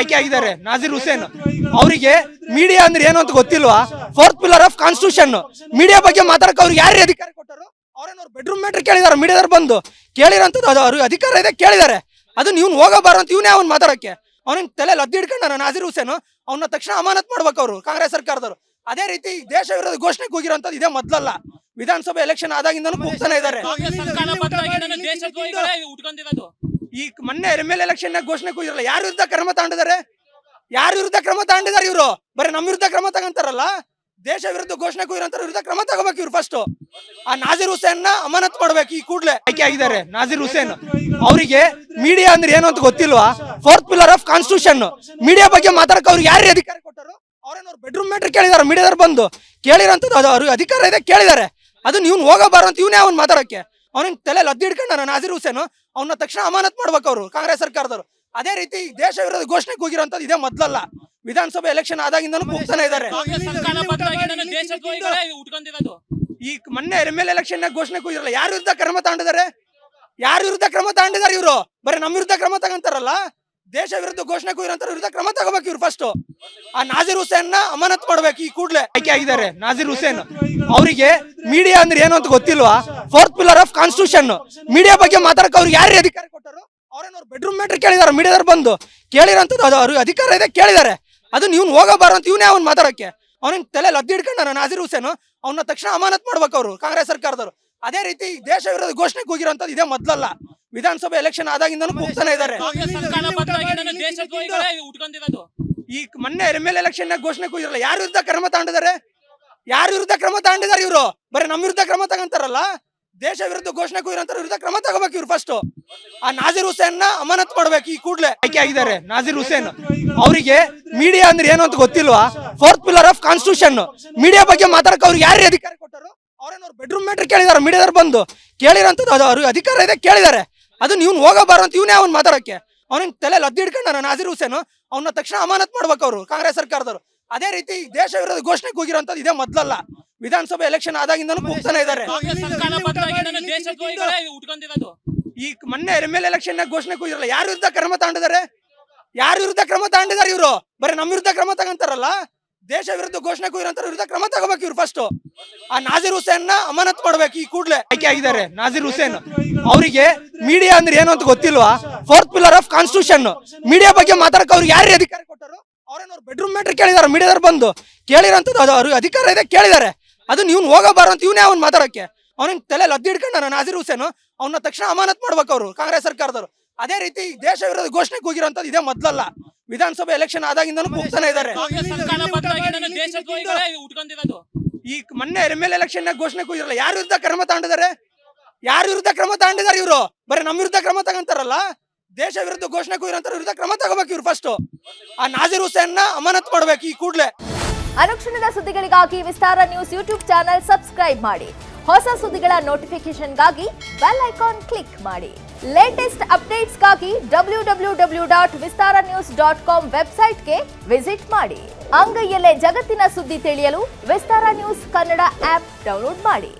ಆಯ್ಕೆ ಆಗಿದ್ದಾರೆ ನಾಜೀರ್ ಹುಸೇನ್. ಅವರಿಗೆ ಮೀಡಿಯಾ ಅಂದ್ರೆ ಏನು ಅಂತ ಗೊತ್ತಿಲ್ವಾ? Fourth pillar of constitution. Media ಬಗ್ಗೆ ಮಾತಾಡಕ್ಕೆ ಅವ್ರಿಗೆ ಯಾರು ಅಧಿಕಾರ ಕೊಟ್ಟರು? ಅವ್ರೇನವ್ರು ಬೆಡ್ರೂಮ್ ಮ್ಯಾಟ್ರ್ ಕೇಳಿದಾರೆ, ಮೀಡಿಯಾದವ್ರು ಬಂದು ಕೇಳಿರೋಂಥದ್ದು ಅದು ಅವ್ರಿಗೆ ಅಧಿಕಾರ ಇದೆ, ಕೇಳಿದ್ದಾರೆ. ಅದು ನೀವು ಹೋಗಬಾರ ಅಂತ ಇವನೇ ಅವ್ನು ಮಾತಾಡಕ್ಕೆ. ಅವನಿಗೆ ತಲೆ ಲದ್ದಿ ಹಿಡ್ಕೊಂಡ ನಾಜೀರ್ ಹುಸೇನ್. ಅವನ್ನ ತಕ್ಷಣ ಅಮಾನತ್ ಮಾಡ್ಬೇಕು ಅವರು ಕಾಂಗ್ರೆಸ್ ಸರ್ಕಾರದವರು. ಅದೇ ರೀತಿ ದೇಶ ವಿರೋಧ ಘೋಷಣೆಗೆ ಹೋಗಿರೋಂಥದ್ದು ಇದೇ ಮೊದಲಲ್ಲ, ವಿಧಾನಸಭೆ ಎಲೆಕ್ಷನ್ ಆದಾಗಿಂದನೂ ಕೂಗ್ತಾನೆ ಇದ್ದಾರೆ. ಈ ಮೊನ್ನೆ ML ಎಲೆಕ್ಷನ್ ಘೋಷಣೆ ಹೋಗಿರಲ್ಲ, ಯಾರ ವಿರುದ್ಧ ಕ್ರಮ ತಗೊಂಡಿದ್ದಾರೆ? ಯಾರ ವಿರುದ್ಧ ಕ್ರಮ ತಗೊಂಡಿದ್ದಾರೆ ಇವರು? ಬರೀ ನಮ್ಮ ವಿರುದ್ಧ ಕ್ರಮ ತಗೊಂತಾರಲ್ಲ. ದೇಶ ವಿರುದ್ಧ ಘೋಷಣೆ ಹೋಗಿರೋಂಥ ವಿರುದ್ಧ ಕ್ರಮ ತಗೋಬೇಕು ಇವ್ರು. ಫಸ್ಟ್ ಆ ನಾಜೀರ್ ಹುಸೇನ್ ನ ಅಮಾನತ್ ಮಾಡ್ಬೇಕು ಈ ಕೂಡಲೇ. ಆಯ್ಕೆ ಆಗಿದ್ದಾರೆ ನಾಜೀರ್ ಹುಸೇನ್. ಅವರಿಗೆ ಮೀಡಿಯಾ ಅಂದ್ರೆ ಏನು ಅಂತ ಗೊತ್ತಿಲ್ವಾ? Fourth pillar of constitution. Media ಬಗ್ಗೆ ಮಾತಾಡಕ್ಕೆ ಅವ್ರಿಗೆ ಯಾರು ಅಧಿಕಾರ ಕೊಟ್ಟರು? ಅವ್ರೇನವ್ರು ಬೆಡ್ರೂಮ್ ಮ್ಯಾಟ್ರ್ ಕೇಳಿದಾರೆ, ಮೀಡಿಯಾದವ್ರು ಬಂದು ಕೇಳಿರೋಂಥದ್ದು ಅದು ಅವ್ರಿಗೆ ಅಧಿಕಾರ ಇದೆ, ಕೇಳಿದ್ದಾರೆ. ಅದು ನೀವು ಹೋಗಬಾರ ಅಂತ ಇವನೇ ಅವ್ನು ಮಾತಾಡಕ್ಕೆ. ಅವನಿಗೆ ತಲೆ ಲದ್ದಿ ಹಿಡ್ಕೊಂಡ ನಾಜೀರ್ ಹುಸೇನ್. ಅವನ್ನ ತಕ್ಷಣ ಅಮಾನತ್ ಮಾಡ್ಬೇಕು ಅವರು ಕಾಂಗ್ರೆಸ್ ಸರ್ಕಾರದವರು. ಅದೇ ರೀತಿ ದೇಶ ವಿರೋಧ ಘೋಷಣೆಗೆ ಹೋಗಿರೋಂಥದ್ದು ಇದೇ ಮೊದಲಲ್ಲ, ವಿಧಾನಸಭೆ ಎಲೆಕ್ಷನ್ ಆದಾಗಿಂದನೂ ಕೂಗ್ತಾನೆ ಇದ್ದಾರೆ. ಈ ಮೊನ್ನೆ ML ಎಲೆಕ್ಷನ್ ಘೋಷಣೆ ಹೋಗಿರಲ್ಲ, ಯಾರ ವಿರುದ್ಧ ಕ್ರಮ ತಗೊಂಡಿದ್ದಾರೆ? ಯಾರ ವಿರುದ್ಧ ಕ್ರಮ ತಗೊಂಡಿದ್ದಾರೆ ಇವರು? ಬರೀ ನಮ್ಮ ವಿರುದ್ಧ ಕ್ರಮ ತಗೊಂತಾರಲ್ಲ. ದೇಶ ವಿರುದ್ಧ ಘೋಷಣೆ ಹೋಗಿರೋಂಥ ವಿರುದ್ಧ ಕ್ರಮ ತಗೋಬೇಕು ಇವ್ರು. ಫಸ್ಟ್ ಆ ನಾಜೀರ್ ಹುಸೇನ್ ನ ಅಮಾನತ್ ಮಾಡ್ಬೇಕು ಈ ಕೂಡಲೇ. ಆಯ್ಕೆ ಆಗಿದ್ದಾರೆ ನಾಜೀರ್ ಹುಸೇನ್. ಅವರಿಗೆ ಮೀಡಿಯಾ ಅಂದ್ರೆ ಏನು ಅಂತ ಗೊತ್ತಿಲ್ವಾ? Fourth pillar of constitution. Media ಬಗ್ಗೆ ಮಾತಾಡಕ್ಕೆ ಅವ್ರಿಗೆ ಯಾರು ಅಧಿಕಾರ ಕೊಟ್ಟರು? ಅವ್ರೇನವ್ರು ಬೆಡ್ರೂಮ್ ಮ್ಯಾಟ್ರ್ ಕೇಳಿದಾರೆ, ಮೀಡಿಯಾದವ್ರು ಬಂದು ಕೇಳಿರೋಂಥದ್ದು ಅದು ಅವ್ರಿಗೆ ಅಧಿಕಾರ ಇದೆ, ಕೇಳಿದ್ದಾರೆ. ಅದು ನೀವು ಹೋಗಬಾರ ಅಂತ ಇವನೇ ಅವ್ನು ಮಾತಾಡಕ್ಕೆ. ಅವನಿಗೆ ತಲೆ ಲದ್ದಿ ಹಿಡ್ಕೊಂಡ ನಾಜೀರ್ ಹುಸೇನ್. ಅವನ್ನ ತಕ್ಷಣ ಅಮಾನತ್ ಮಾಡ್ಬೇಕು ಅವರು ಕಾಂಗ್ರೆಸ್ ಸರ್ಕಾರದವರು. ಅದೇ ರೀತಿ ದೇಶ ವಿರೋಧ ಘೋಷಣೆಗೆ ಹೋಗಿರೋಂಥದ್ದು ಇದೇ ಮೊದಲಲ್ಲ, ವಿಧಾನಸಭೆ ಎಲೆಕ್ಷನ್ ಆದಾಗಿಂದನೂ ಕೂಗ್ತಾನೆ ಇದ್ದಾರೆ. ಈ ಮೊನ್ನೆ ML ಎಲೆಕ್ಷನ್ ಘೋಷಣೆ ಹೋಗಿರಲ್ಲ, ಯಾರ ವಿರುದ್ಧ ಕ್ರಮ ತಗೊಂಡಿದ್ದಾರೆ? ಯಾರ ವಿರುದ್ಧ ಕ್ರಮ ತಗೊಂಡಿದ್ದಾರೆ ಇವರು? ಬರೀ ನಮ್ಮ ವಿರುದ್ಧ ಕ್ರಮ ತಗೊಂತಾರಲ್ಲ. ದೇಶ ವಿರುದ್ಧ ಘೋಷಣೆ ಹೋಗಿರೋಂಥ ವಿರುದ್ಧ ಕ್ರಮ ತಗೋಬೇಕು ಇವ್ರು. ಫಸ್ಟ್ ಆ ನಾಜೀರ್ ಹುಸೇನ್ ನ ಅಮಾನತ್ ಮಾಡ್ಬೇಕು ಈ ಕೂಡಲೇ. ಆಯ್ಕೆ ಆಗಿದ್ದಾರೆ ನಾಜೀರ್ ಹುಸೇನ್. ಅವರಿಗೆ ಮೀಡಿಯಾ ಅಂದ್ರೆ ಏನು ಅಂತ ಗೊತ್ತಿಲ್ವಾ? Fourth pillar of constitution. Media ಬಗ್ಗೆ ಮಾತಾಡಕ್ಕೆ ಅವ್ರಿಗೆ ಯಾರು ಅಧಿಕಾರ ಕೊಟ್ಟರು? ಅವ್ರೇನವ್ರು ಬೆಡ್ರೂಮ್ ಮ್ಯಾಟ್ರ್ ಕೇಳಿದಾರೆ, ಮೀಡಿಯಾದವ್ರು ಬಂದು ಕೇಳಿರೋಂಥದ್ದು ಅದು ಅವ್ರಿಗೆ ಅಧಿಕಾರ ಇದೆ, ಕೇಳಿದ್ದಾರೆ. ಅದು ನೀವು ಹೋಗಬಾರ ಅಂತ ಇವನೇ ಅವ್ನು ಮಾತಾಡಕ್ಕೆ. ಅವನಿಗೆ ತಲೆ ಲದ್ದಿ ಹಿಡ್ಕೊಂಡ ನಾಜೀರ್ ಹುಸೇನ್. ಅವನ್ನ ತಕ್ಷಣ ಅಮಾನತ್ ಮಾಡ್ಬೇಕು ಅವರು ಕಾಂಗ್ರೆಸ್ ಸರ್ಕಾರದವರು. ಅದೇ ರೀತಿ ದೇಶ ವಿರೋಧ ಘೋಷಣೆಗೆ ಹೋಗಿರೋಂಥದ್ದು ಇದೇ ಮೊದಲಲ್ಲ, ವಿಧಾನಸಭೆ ಎಲೆಕ್ಷನ್ ಆದಾಗಿಂದನೂ ಕೂಗ್ತಾನೆ ಇದ್ದಾರೆ. ಈ ಮೊನ್ನೆ ML ಎಲೆಕ್ಷನ್ ಘೋಷಣೆ ಹೋಗಿರಲ್ಲ, ಯಾರ ವಿರುದ್ಧ ಕ್ರಮ ತಗೊಂಡಿದ್ದಾರೆ? ಯಾರ ವಿರುದ್ಧ ಕ್ರಮ ತಗೊಂಡಿದ್ದಾರೆ ಇವರು? ಬರೀ ನಮ್ಮ ವಿರುದ್ಧ ಕ್ರಮ ತಗೊಂತಾರಲ್ಲ. ದೇಶ ವಿರುದ್ಧ ಘೋಷಣೆ ಹೋಗಿರೋಂಥ ವಿರುದ್ಧ ಕ್ರಮ ತಗೋಬೇಕು ಇವ್ರು. ಫಸ್ಟ್ ಆ ನಾಜೀರ್ ಹುಸೇನ್ ನ ಅಮಾನತ್ ಮಾಡ್ಬೇಕು ಈ ಕೂಡಲೇ. ಆಯ್ಕೆ ಆಗಿದ್ದಾರೆ ನಾಜೀರ್ ಹುಸೇನ್. ಅವರಿಗೆ ಮೀಡಿಯಾ ಅಂದ್ರೆ ಏನು ಅಂತ ಗೊತ್ತಿಲ್ವಾ? Fourth pillar of constitution. Media ಬಗ್ಗೆ ಮಾತಾಡಕ್ಕೆ ಅವ್ರಿಗೆ ಯಾರು ಅಧಿಕಾರ ಕೊಟ್ಟರು? ಅವ್ರೇನವ್ರು ಬೆಡ್ರೂಮ್ ಮ್ಯಾಟ್ರ್ ಕೇಳಿದಾರೆ, ಮೀಡಿಯಾದವ್ರು ಬಂದು ಕೇಳಿರೋಂಥದ್ದು ಅದು ಅವ್ರಿಗೆ ಅಧಿಕಾರ ಇದೆ, ಕೇಳಿದ್ದಾರೆ. ಅದು ನೀವು ಹೋಗಬಾರ ಅಂತ ಇವನೇ ಅವ್ನು ಮಾತಾಡಕ್ಕೆ. ಅವನಿಗೆ ತಲೆ ಲದ್ದಿ ಹಿಡ್ಕೊಂಡ ನಾಜೀರ್ ಹುಸೇನ್. ಅವನ್ನ ತಕ್ಷಣ ಅಮಾನತ್ ಮಾಡ್ಬೇಕು ಅವರು ಕಾಂಗ್ರೆಸ್ ಸರ್ಕಾರದವರು. ಅದೇ ರೀತಿ ದೇಶ ವಿರೋಧ ಘೋಷಣೆಗೆ ಹೋಗಿರೋಂಥದ್ದು ಇದೇ ಮೊದಲಲ್ಲ, ವಿಧಾನಸಭೆ ಎಲೆಕ್ಷನ್ ಆದಾಗಿಂದನೂ ಕೂಗ್ತಾನೆ ಇದ್ದಾರೆ. ಈ ಮೊನ್ನೆ ML ಎಲೆಕ್ಷನ್ ಘೋಷಣೆ ಹೋಗಿರಲ್ಲ, ಯಾರ ವಿರುದ್ಧ ಕ್ರಮ ತಗೊಂಡಿದ್ದಾರೆ? ಯಾರ ವಿರುದ್ಧ ಕ್ರಮ ತಗೊಂಡಿದ್ದಾರೆ ಇವರು? ಬರೀ ನಮ್ಮ ವಿರುದ್ಧ ಕ್ರಮ ತಗೊಂತಾರಲ್ಲ. ದೇಶ ವಿರುದ್ಧ ಘೋಷಣೆ ಹೋಗಿರೋಂಥ ವಿರುದ್ಧ ಕ್ರಮ ತಗೋಬೇಕು ಇವ್ರು. ಫಸ್ಟ್ ಆ ನಾಜೀರ್ ಹುಸೇನ್ ನ ಅಮಾನತ್ ಮಾಡ್ಬೇಕು ಈ ಕೂಡಲೇ. ಅನುಕ್ಷಣದ ಸುದ್ದಿಗಳಿಗಾಗಿ ವಿಸ್ತಾರ ನ್ಯೂಸ್ ಯೂಟ್ಯೂಬ್ ಚಾನೆಲ್ ಸಬ್ಸ್ಕ್ರೈಬ್ ಮಾಡಿ. ಹೊಸ ಸುದ್ದಿಗಳ ನೋಟಿಫಿಕೇಶನ್ಗಾಗಿ ಬೆಲ್ ಐಕಾನ್ ಕ್ಲಿಕ್ ಮಾಡಿ. ಲೇಟೆಸ್ಟ್ ಅಪ್ಡೇಟ್ಸ್ಗಾಗಿ www.vistaranews.com ವೆಬ್ಸೈಟ್ಗೆ ವಿಸಿಟ್ ಮಾಡಿ. ಅಂಗೈಯಲ್ಲೇ ಜಗತ್ತಿನ ಸುದ್ದಿ ತಿಳಿಯಲು ವಿಸ್ತಾರ ನ್ಯೂಸ್ ಕನ್ನಡ ಆಪ್ ಡೌನ್ಲೋಡ್ ಮಾಡಿ.